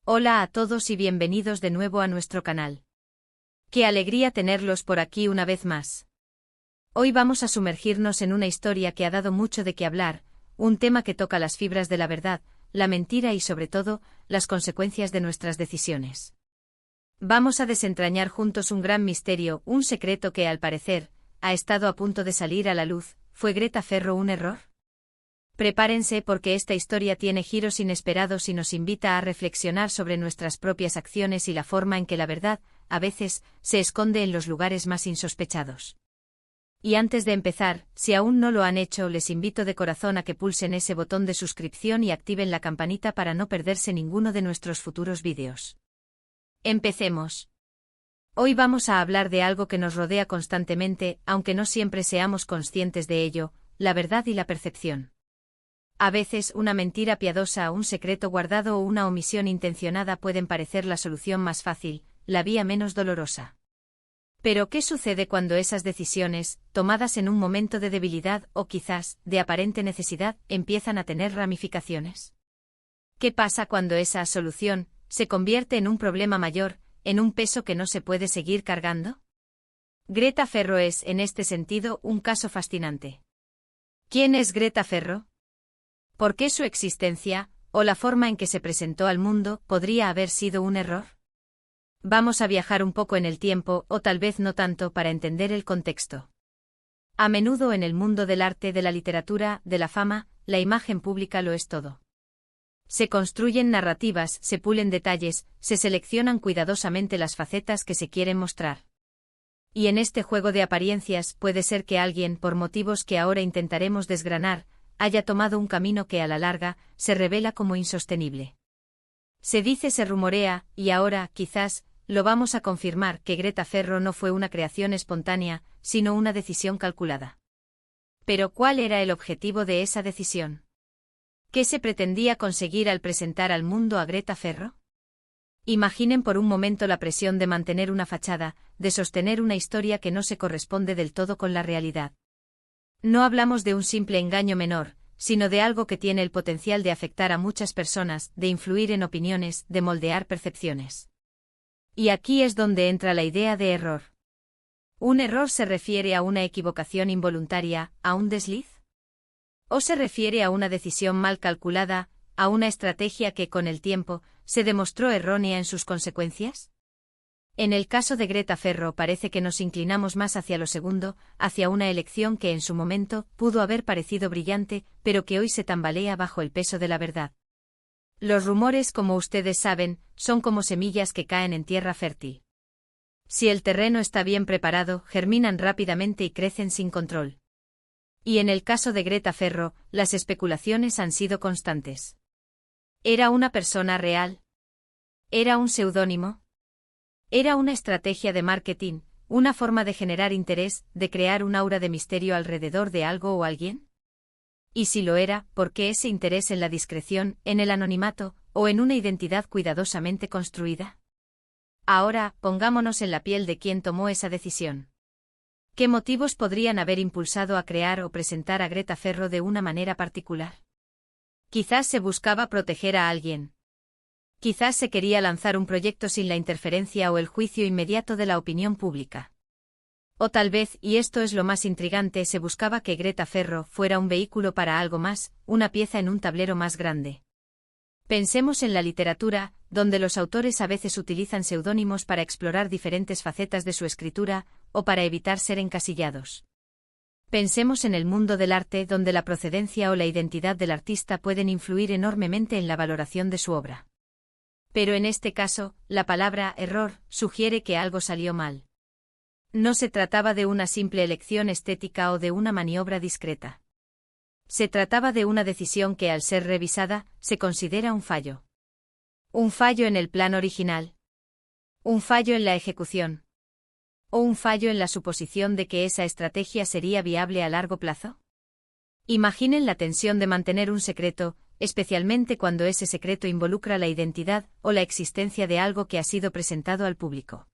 Hola a todos y bienvenidos de nuevo a nuestro canal. Qué alegría tenerlos por aquí una vez más. Hoy vamos a sumergirnos en una historia que ha dado mucho de qué hablar, un tema que toca las fibras de la verdad, la mentira y sobre todo, las consecuencias de nuestras decisiones. Vamos a desentrañar juntos un gran misterio, un secreto que, al parecer, ha estado a punto de salir a la luz. ¿Fue Greta Ferro un error? Prepárense porque esta historia tiene giros inesperados y nos invita a reflexionar sobre nuestras propias acciones y la forma en que la verdad, a veces, se esconde en los lugares más insospechados. Y antes de empezar, si aún no lo han hecho, les invito de corazón a que pulsen ese botón de suscripción y activen la campanita para no perderse ninguno de nuestros futuros vídeos. Empecemos. Hoy vamos a hablar de algo que nos rodea constantemente, aunque no siempre seamos conscientes de ello, la verdad y la percepción. A veces una mentira piadosa, un secreto guardado o una omisión intencionada pueden parecer la solución más fácil, la vía menos dolorosa. Pero ¿qué sucede cuando esas decisiones, tomadas en un momento de debilidad o quizás de aparente necesidad, empiezan a tener ramificaciones? ¿Qué pasa cuando esa solución se convierte en un problema mayor, en un peso que no se puede seguir cargando? Greta Ferro es, en este sentido, un caso fascinante. ¿Quién es Greta Ferro? ¿Por qué su existencia, o la forma en que se presentó al mundo, podría haber sido un error? Vamos a viajar un poco en el tiempo, o tal vez no tanto, para entender el contexto. A menudo en el mundo del arte, de la literatura, de la fama, la imagen pública lo es todo. Se construyen narrativas, se pulen detalles, se seleccionan cuidadosamente las facetas que se quieren mostrar. Y en este juego de apariencias puede ser que alguien, por motivos que ahora intentaremos desgranar, haya tomado un camino que a la larga se revela como insostenible. Se dice, se rumorea, y ahora, quizás, lo vamos a confirmar, que Greta Ferro no fue una creación espontánea, sino una decisión calculada. Pero ¿cuál era el objetivo de esa decisión? ¿Qué se pretendía conseguir al presentar al mundo a Greta Ferro? Imaginen por un momento la presión de mantener una fachada, de sostener una historia que no se corresponde del todo con la realidad. No hablamos de un simple engaño menor, sino de algo que tiene el potencial de afectar a muchas personas, de influir en opiniones, de moldear percepciones. Y aquí es donde entra la idea de error. ¿Un error se refiere a una equivocación involuntaria, a un desliz? ¿O se refiere a una decisión mal calculada, a una estrategia que con el tiempo se demostró errónea en sus consecuencias? En el caso de Greta Ferro parece que nos inclinamos más hacia lo segundo, hacia una elección que en su momento pudo haber parecido brillante, pero que hoy se tambalea bajo el peso de la verdad. Los rumores, como ustedes saben, son como semillas que caen en tierra fértil. Si el terreno está bien preparado, germinan rápidamente y crecen sin control. Y en el caso de Greta Ferro, las especulaciones han sido constantes. ¿Era una persona real? ¿Era un seudónimo? ¿Era una estrategia de marketing, una forma de generar interés, de crear un aura de misterio alrededor de algo o alguien? Y si lo era, ¿por qué ese interés en la discreción, en el anonimato, o en una identidad cuidadosamente construida? Ahora, pongámonos en la piel de quien tomó esa decisión. ¿Qué motivos podrían haber impulsado a crear o presentar a Greta Ferro de una manera particular? Quizás se buscaba proteger a alguien. Quizás se quería lanzar un proyecto sin la interferencia o el juicio inmediato de la opinión pública. O tal vez, y esto es lo más intrigante, se buscaba que Greta Ferro fuera un vehículo para algo más, una pieza en un tablero más grande. Pensemos en la literatura, donde los autores a veces utilizan seudónimos para explorar diferentes facetas de su escritura, o para evitar ser encasillados. Pensemos en el mundo del arte, donde la procedencia o la identidad del artista pueden influir enormemente en la valoración de su obra. Pero en este caso, la palabra error sugiere que algo salió mal. No se trataba de una simple elección estética o de una maniobra discreta. Se trataba de una decisión que, al ser revisada, se considera un fallo. ¿Un fallo en el plan original? ¿Un fallo en la ejecución? ¿O un fallo en la suposición de que esa estrategia sería viable a largo plazo? Imaginen la tensión de mantener un secreto, especialmente cuando ese secreto involucra la identidad o la existencia de algo que ha sido presentado al público.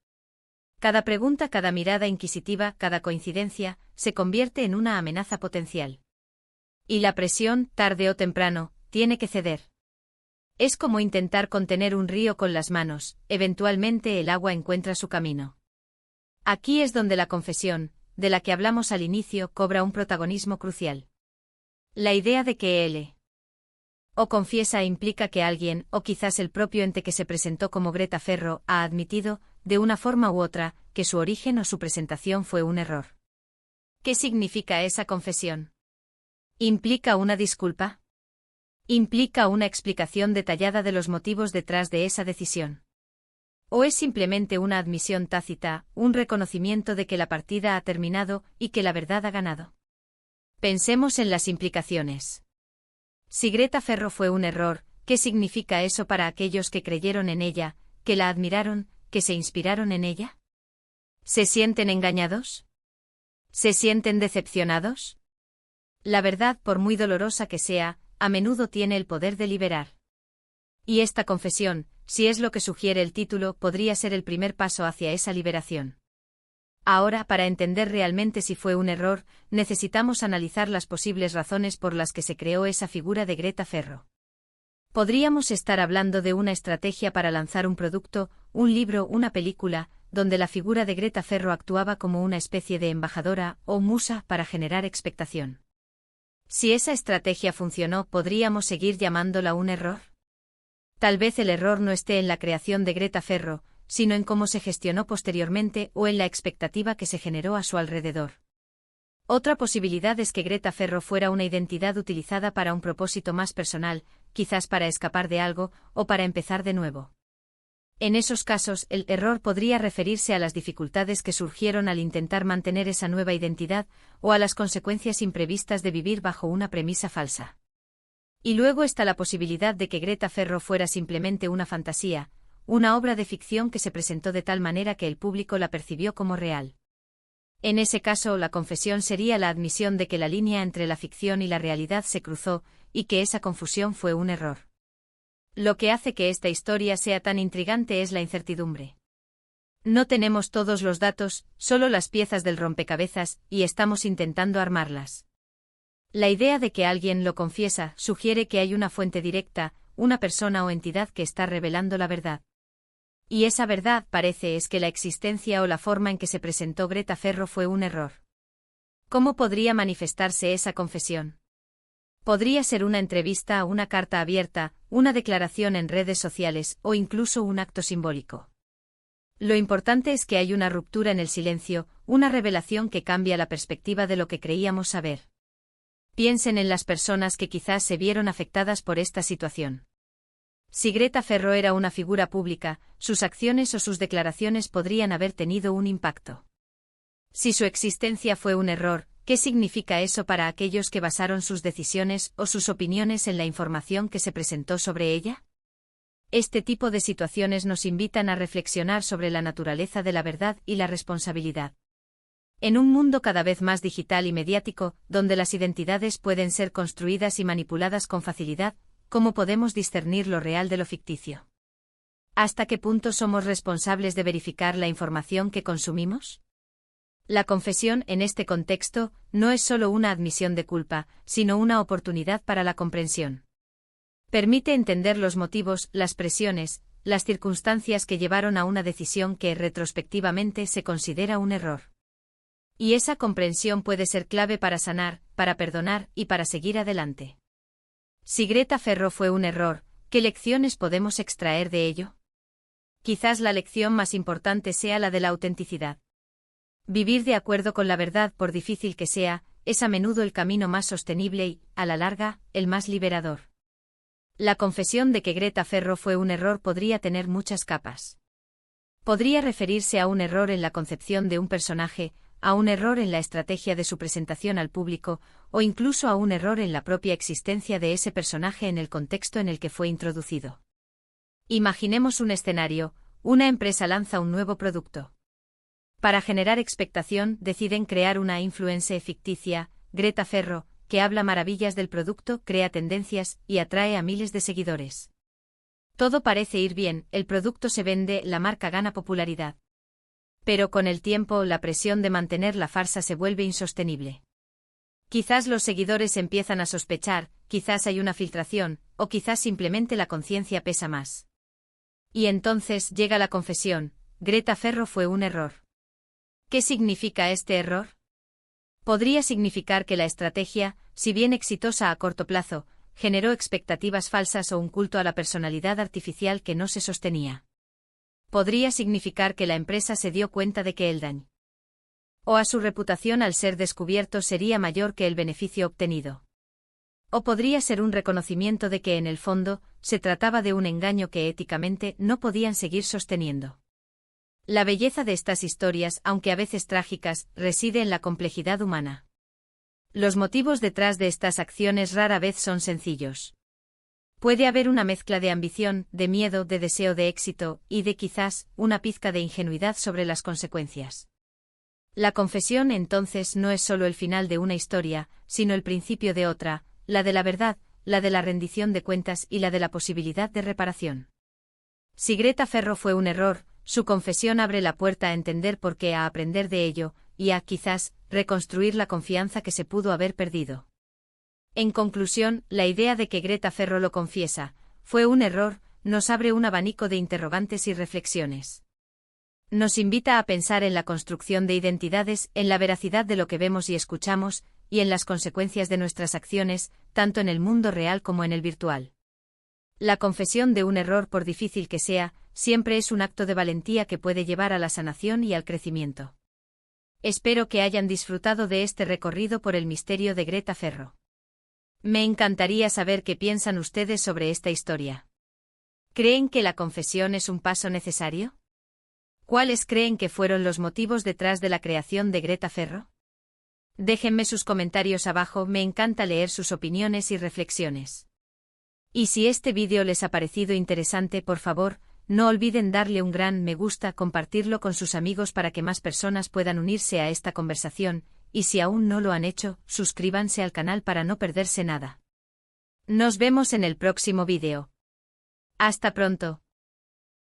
Cada pregunta, cada mirada inquisitiva, cada coincidencia, se convierte en una amenaza potencial. Y la presión, tarde o temprano, tiene que ceder. Es como intentar contener un río con las manos, eventualmente el agua encuentra su camino. Aquí es donde la confesión, de la que hablamos al inicio, cobra un protagonismo crucial. La idea de que él o confiesa implica que alguien, o quizás el propio ente que se presentó como Greta Ferro, ha admitido, de una forma u otra, que su origen o su presentación fue un error. ¿Qué significa esa confesión? ¿Implica una disculpa? ¿Implica una explicación detallada de los motivos detrás de esa decisión? ¿O es simplemente una admisión tácita, un reconocimiento de que la partida ha terminado y que la verdad ha ganado? Pensemos en las implicaciones. Si Greta Ferro fue un error, ¿qué significa eso para aquellos que creyeron en ella, que la admiraron, que se inspiraron en ella? ¿Se sienten engañados? ¿Se sienten decepcionados? La verdad, por muy dolorosa que sea, a menudo tiene el poder de liberar. Y esta confesión, si es lo que sugiere el título, podría ser el primer paso hacia esa liberación. Ahora, para entender realmente si fue un error, necesitamos analizar las posibles razones por las que se creó esa figura de Greta Ferro. Podríamos estar hablando de una estrategia para lanzar un producto, un libro, una película, donde la figura de Greta Ferro actuaba como una especie de embajadora o musa para generar expectación. Si esa estrategia funcionó, ¿podríamos seguir llamándola un error? Tal vez el error no esté en la creación de Greta Ferro, sino en cómo se gestionó posteriormente o en la expectativa que se generó a su alrededor. Otra posibilidad es que Greta Ferro fuera una identidad utilizada para un propósito más personal, quizás para escapar de algo, o para empezar de nuevo. En esos casos, el error podría referirse a las dificultades que surgieron al intentar mantener esa nueva identidad, o a las consecuencias imprevistas de vivir bajo una premisa falsa. Y luego está la posibilidad de que Greta Ferro fuera simplemente una fantasía, una obra de ficción que se presentó de tal manera que el público la percibió como real. En ese caso, la confesión sería la admisión de que la línea entre la ficción y la realidad se cruzó, y que esa confusión fue un error. Lo que hace que esta historia sea tan intrigante es la incertidumbre. No tenemos todos los datos, solo las piezas del rompecabezas, y estamos intentando armarlas. La idea de que alguien lo confiesa sugiere que hay una fuente directa, una persona o entidad que está revelando la verdad. Y esa verdad parece es que la existencia o la forma en que se presentó Greta Ferro fue un error. ¿Cómo podría manifestarse esa confesión? Podría ser una entrevista, una carta abierta, una declaración en redes sociales o incluso un acto simbólico. Lo importante es que hay una ruptura en el silencio, una revelación que cambia la perspectiva de lo que creíamos saber. Piensen en las personas que quizás se vieron afectadas por esta situación. Si Greta Ferro era una figura pública, sus acciones o sus declaraciones podrían haber tenido un impacto. Si su existencia fue un error, ¿qué significa eso para aquellos que basaron sus decisiones o sus opiniones en la información que se presentó sobre ella? Este tipo de situaciones nos invitan a reflexionar sobre la naturaleza de la verdad y la responsabilidad. En un mundo cada vez más digital y mediático, donde las identidades pueden ser construidas y manipuladas con facilidad, ¿cómo podemos discernir lo real de lo ficticio? ¿Hasta qué punto somos responsables de verificar la información que consumimos? La confesión, en este contexto, no es solo una admisión de culpa, sino una oportunidad para la comprensión. Permite entender los motivos, las presiones, las circunstancias que llevaron a una decisión que retrospectivamente se considera un error. Y esa comprensión puede ser clave para sanar, para perdonar y para seguir adelante. Si Greta Ferro fue un error, ¿qué lecciones podemos extraer de ello? Quizás la lección más importante sea la de la autenticidad. Vivir de acuerdo con la verdad, por difícil que sea, es a menudo el camino más sostenible y, a la larga, el más liberador. La confesión de que Greta Ferro fue un error podría tener muchas capas. Podría referirse a un error en la concepción de un personaje, a un error en la estrategia de su presentación al público, o incluso a un error en la propia existencia de ese personaje en el contexto en el que fue introducido. Imaginemos un escenario: una empresa lanza un nuevo producto. Para generar expectación, deciden crear una influencer ficticia, Greta Ferro, que habla maravillas del producto, crea tendencias y atrae a miles de seguidores. Todo parece ir bien, el producto se vende, la marca gana popularidad. Pero con el tiempo, la presión de mantener la farsa se vuelve insostenible. Quizás los seguidores empiezan a sospechar, quizás hay una filtración, o quizás simplemente la conciencia pesa más. Y entonces llega la confesión: Greta Ferro fue un error. ¿Qué significa este error? Podría significar que la estrategia, si bien exitosa a corto plazo, generó expectativas falsas o un culto a la personalidad artificial que no se sostenía. Podría significar que la empresa se dio cuenta de que el daño o a su reputación al ser descubierto sería mayor que el beneficio obtenido. O podría ser un reconocimiento de que en el fondo se trataba de un engaño que éticamente no podían seguir sosteniendo. La belleza de estas historias, aunque a veces trágicas, reside en la complejidad humana. Los motivos detrás de estas acciones rara vez son sencillos. Puede haber una mezcla de ambición, de miedo, de deseo de éxito, y de quizás, una pizca de ingenuidad sobre las consecuencias. La confesión entonces no es solo el final de una historia, sino el principio de otra, la de la verdad, la de la rendición de cuentas y la de la posibilidad de reparación. Si Greta Ferro fue un error, su confesión abre la puerta a entender por qué, a aprender de ello, y a, quizás, reconstruir la confianza que se pudo haber perdido. En conclusión, la idea de que Greta Ferro lo confiesa, fue un error, nos abre un abanico de interrogantes y reflexiones. Nos invita a pensar en la construcción de identidades, en la veracidad de lo que vemos y escuchamos, y en las consecuencias de nuestras acciones, tanto en el mundo real como en el virtual. La confesión de un error, por difícil que sea, siempre es un acto de valentía que puede llevar a la sanación y al crecimiento. Espero que hayan disfrutado de este recorrido por el misterio de Greta Ferro. Me encantaría saber qué piensan ustedes sobre esta historia. ¿Creen que la confesión es un paso necesario? ¿Cuáles creen que fueron los motivos detrás de la creación de Greta Ferro? Déjenme sus comentarios abajo, me encanta leer sus opiniones y reflexiones. Y si este vídeo les ha parecido interesante, por favor, no olviden darle un gran me gusta, compartirlo con sus amigos para que más personas puedan unirse a esta conversación, y si aún no lo han hecho, suscríbanse al canal para no perderse nada. Nos vemos en el próximo vídeo. Hasta pronto.